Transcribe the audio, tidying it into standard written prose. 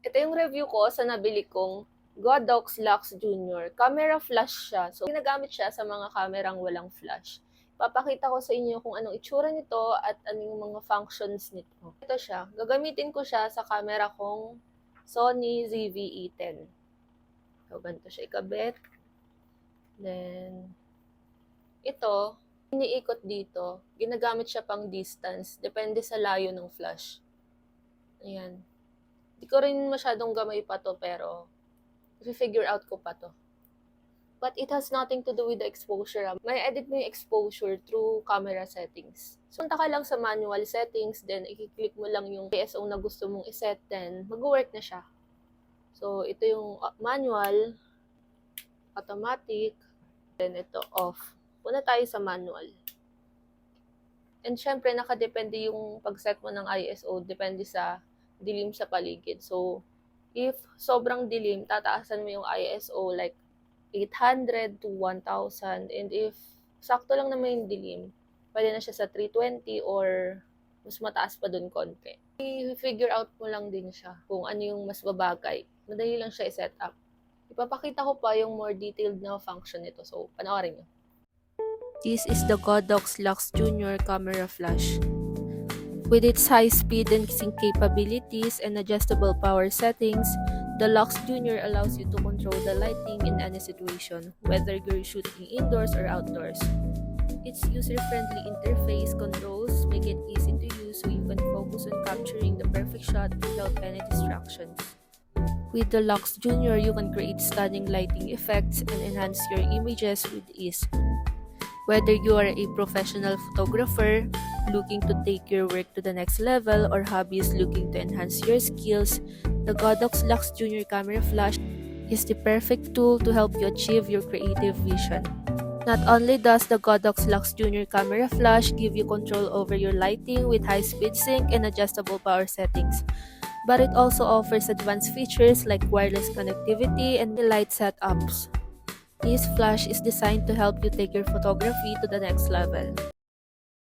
Ito yung review ko sa nabili kong Godox Lux Junior. Camera flash siya. So, ginagamit siya sa mga kamerang walang flash. Papakita ko sa inyo kung anong itsura nito at anong mga functions nito. Ito siya. Gagamitin ko siya sa camera kong Sony ZV-E10. So, ganito siya ikabit. Then, ito, iniikot dito. Ginagamit siya pang distance. Depende sa layo ng flash. Ayan. Di ko rin masyadong gamay pa to, pero i-figure out ko pa to. But it has nothing to do with the exposure. May edit mo yung exposure through camera settings. So, punta ka lang sa manual settings, then i-click mo lang yung ISO na gusto mong iset, then mag-work na siya. So, ito yung manual, automatic, then ito off. Puna tayo sa manual. And syempre, nakadepende yung pag-set mo ng ISO, depende sa dilim sa paligid. So, if sobrang dilim, tataasan mo yung ISO like 800 to 1,000. And if sakto lang naman yung dilim, pwede na siya sa 320 or mas mataas pa dun konti. I-figure out mo lang din siya kung ano yung mas babagay. Madali lang siya i-set up. Ipapakita ko pa yung more detailed na function nito. So, panoorin nyo. This is the Godox Lux Junior Camera Flash. With its high speed and sync capabilities and adjustable power settings, the Lux Junior allows you to control the lighting in any situation, whether you're shooting indoors or outdoors. Its user-friendly interface controls make it easy to use so you can focus on capturing the perfect shot without any distractions. With the Lux Junior, you can create stunning lighting effects and enhance your images with ease. Whether you are a professional photographer looking to take your work to the next level or hobbyist looking to enhance your skills, the Godox Lux Junior Camera Flash is the perfect tool to help you achieve your creative vision. Not only does the Godox Lux Junior Camera Flash give you control over your lighting with high-speed sync and adjustable power settings, but it also offers advanced features like wireless connectivity and light setups. This flash is designed to help you take your photography to the next level.